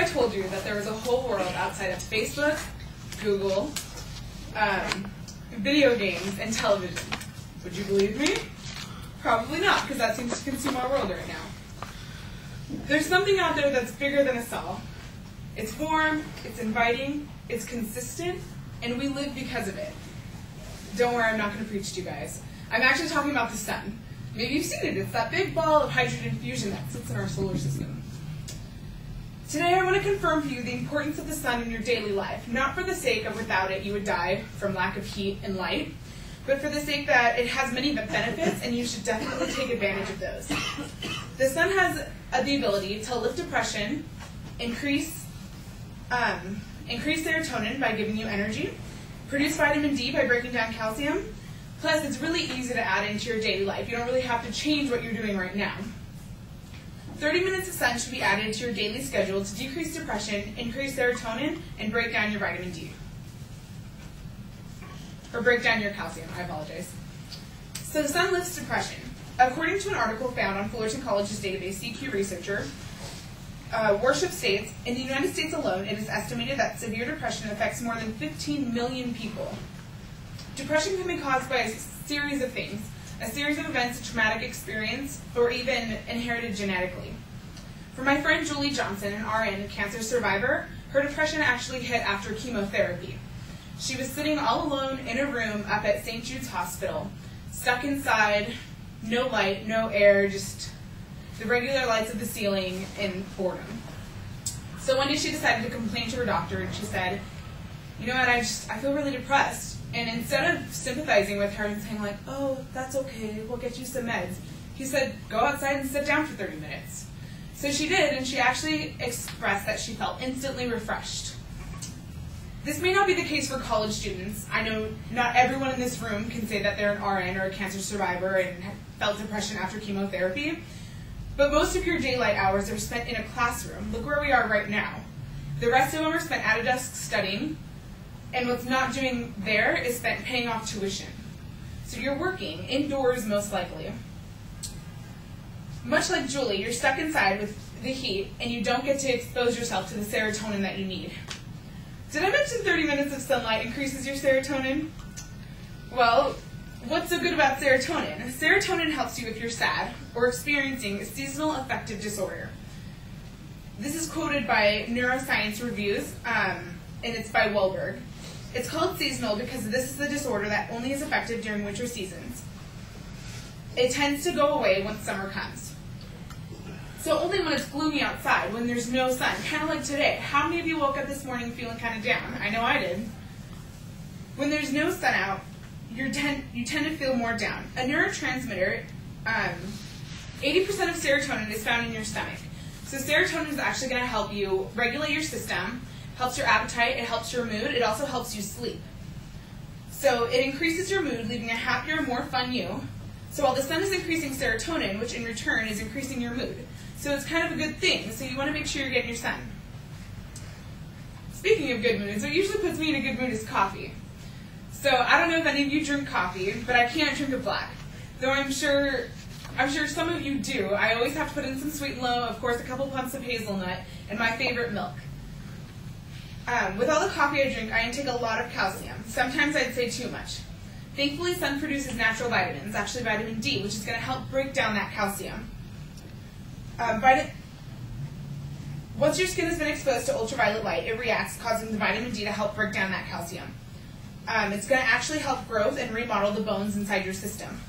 told you that there was a whole world outside of Facebook, Google, video games, and television, would you believe me? Probably not, because that seems to consume our world right now. There's something out there that's bigger than us all. It's warm, it's inviting, it's consistent, and we live because of it. Don't worry, I'm not going to preach to you guys. I'm actually talking about the sun. Maybe you've seen it. It's that big ball of hydrogen fusion that sits in our solar system. Today I want to confirm for you the importance of the sun in your daily life, not for the sake of without it you would die from lack of heat and light, but for the sake that it has many benefits and you should definitely take advantage of those. The sun has the ability to lift depression, increase serotonin by giving you energy, produce vitamin D by breaking down calcium, plus it's really easy to add into your daily life. You don't really have to change what you're doing right now. 30 minutes of sun should be added to your daily schedule to decrease depression, increase serotonin, and break down your vitamin D. Or break down your calcium, I apologize. So the sun lifts depression. According to an article found on Fullerton College's database, CQ Researcher, Worship states, in the United States alone, it is estimated that severe depression affects more than 15 million people. Depression can be caused by a series of things, a series of events, a traumatic experience, or even inherited genetically. For my friend Julie Johnson, an RN, a cancer survivor, her depression actually hit after chemotherapy. She was sitting all alone in a room up at St. Jude's Hospital, stuck inside, no light, no air, just the regular lights of the ceiling and boredom. So one day she decided to complain to her doctor, and she said, you know what, I feel really depressed. And instead of sympathizing with her and saying like, oh, that's okay, we'll get you some meds, he said, go outside and sit down for 30 minutes. So she did, and she actually expressed that she felt instantly refreshed. This may not be the case for college students. I know not everyone in this room can say that they're an RN or a cancer survivor and felt depression after chemotherapy. But most of your daylight hours are spent in a classroom. Look where we are right now. The rest of them are spent at a desk studying, and what's not doing there is spent paying off tuition. So you're working, indoors most likely. Much like Julie, you're stuck inside with the heat, and you don't get to expose yourself to the serotonin that you need. Did I mention 30 minutes of sunlight increases your serotonin? Well, what's so good about serotonin? Serotonin helps you if you're sad or experiencing a seasonal affective disorder. This is quoted by Neuroscience Reviews, and it's by Wahlberg. It's called seasonal because this is the disorder that only is effective during winter seasons. It tends to go away once summer comes. So only when it's gloomy outside, when there's no sun, kind of like today. How many of you woke up this morning feeling kind of down? I know I did. When there's no sun out, you tend to feel more down. A neurotransmitter, 80% of serotonin is found in your stomach. So serotonin is actually going to help you regulate your system, helps your appetite, it helps your mood, it also helps you sleep. So it increases your mood, leaving a happier, more fun you. So while the sun is increasing serotonin, which in return is increasing your mood. So it's kind of a good thing, so you want to make sure you're getting your sun. Speaking of good moods, what usually puts me in a good mood is coffee. So I don't know if any of you drink coffee, but I can't drink it black. Though I'm sure some of you do. I always have to put in some sweet and low, of course a couple pumps of hazelnut, and my favorite milk. With all the coffee I drink, I intake a lot of calcium. Sometimes I'd say too much. Thankfully, sun produces natural vitamins, actually vitamin D, which is going to help break down that calcium. Once your skin has been exposed to ultraviolet light, it reacts, causing the vitamin D to help break down that calcium. It's going to actually help growth and remodel the bones inside your system.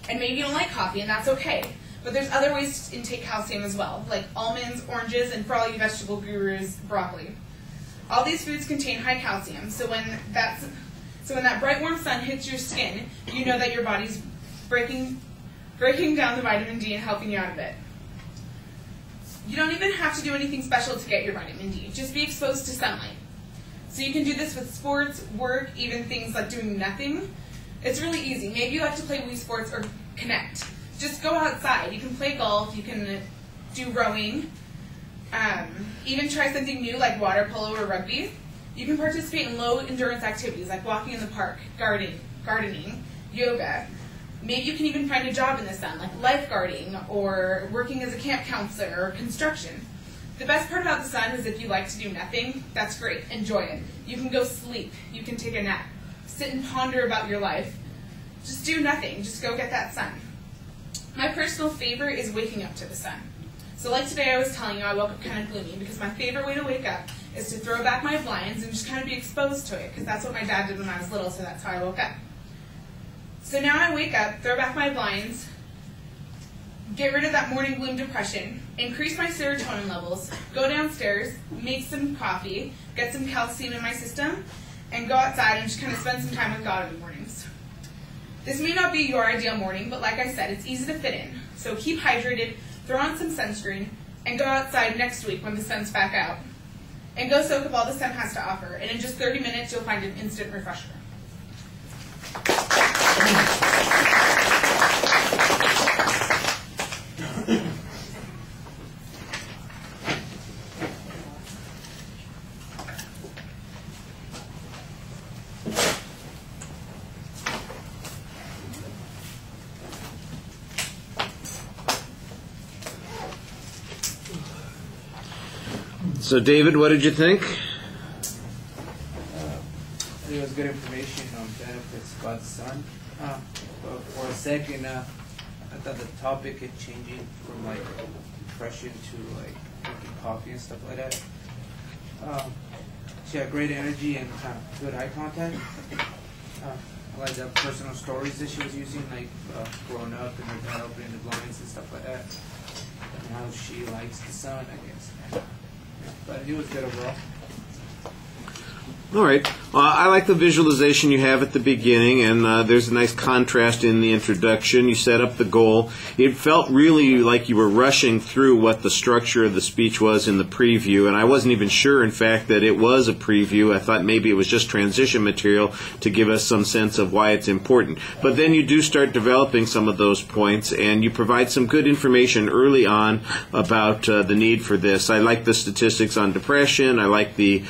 And maybe you don't like coffee, and that's okay. But there's other ways to intake calcium as well, like almonds, oranges, and for all you vegetable gurus, broccoli. All these foods contain high calcium, so when that bright warm sun hits your skin, you know that your body's breaking down the vitamin D and helping you out of it. You don't even have to do anything special to get your vitamin D. Just be exposed to sunlight. So you can do this with sports, work, even things like doing nothing. It's really easy. Maybe you like to play Wii Sports or Connect. Just go outside. You can play golf, you can do rowing, even try something new like water polo or rugby. You can participate in low endurance activities like walking in the park, gardening, yoga. Maybe you can even find a job in the sun like lifeguarding or working as a camp counselor or construction. The best part about the sun is if you like to do nothing, that's great. Enjoy it. You can go sleep. You can take a nap. Sit and ponder about your life. Just do nothing. Just go get that sun. My personal favorite is waking up to the sun. So like today I was telling you, I woke up kind of gloomy because my favorite way to wake up is to throw back my blinds and just kind of be exposed to it, because that's what my dad did when I was little, so that's how I woke up. So now I wake up, throw back my blinds, get rid of that morning gloom depression, increase my serotonin levels, go downstairs, make some coffee, get some calcium in my system, and go outside and just kind of spend some time with God in the mornings. This may not be your ideal morning, but like I said, it's easy to fit in. So keep hydrated, throw on some sunscreen, and go outside next week when the sun's back out. And go soak up all the sun has to offer, and in just 30 minutes you'll find an instant refresher. So, David, what did you think? It was good information on benefits about the sun. But for a second, I thought the topic had changing from like depression to like drinking coffee and stuff like that. She had great energy and good eye contact. I like the personal stories that she was using, like growing up and her dad opening the blinds and stuff like that, and how she likes the sun, I guess. But it was good overall. All right. I like the visualization you have at the beginning, and there's a nice contrast in the introduction. You set up the goal. It felt really like you were rushing through what the structure of the speech was in the preview, and I wasn't even sure, in fact, that it was a preview. I thought maybe it was just transition material to give us some sense of why it's important. But then you do start developing some of those points, and you provide some good information early on about the need for this. I like the statistics on depression. I like the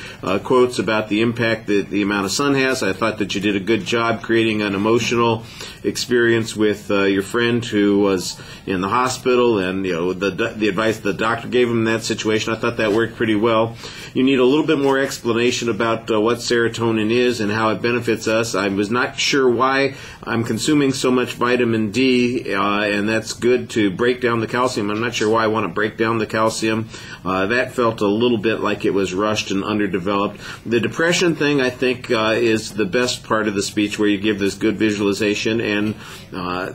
quotes about the impact that the amount of sun has. I thought that you did a good job creating an emotional experience with your friend who was in the hospital, and the advice the doctor gave him in that situation. I thought that worked pretty well. You need a little bit more explanation about what serotonin is and how it benefits us. I was not sure why I'm consuming so much vitamin D, and that's good to break down the calcium. I'm not sure why I want to break down the calcium. That felt a little bit like it was rushed and underdeveloped. The depression thing, I think, is the best part of the speech, where you give this good visualization, and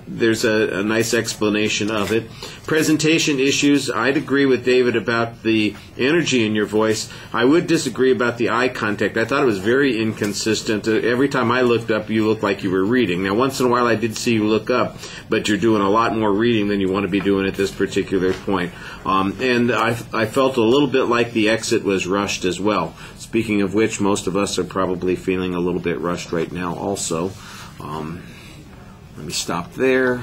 there's a nice explanation of it. Presentation issues, I'd agree with David about the energy in your voice. I would disagree about the eye contact. I thought it was very inconsistent. Every time I looked up, you looked like you were reading. Now, once in a while I did see you look up, but you're doing a lot more reading than you want to be doing at this particular point. And I felt a little bit like the exit was rushed as well. Speaking of which, most of us are probably feeling a little bit rushed right now also. Let me stop there.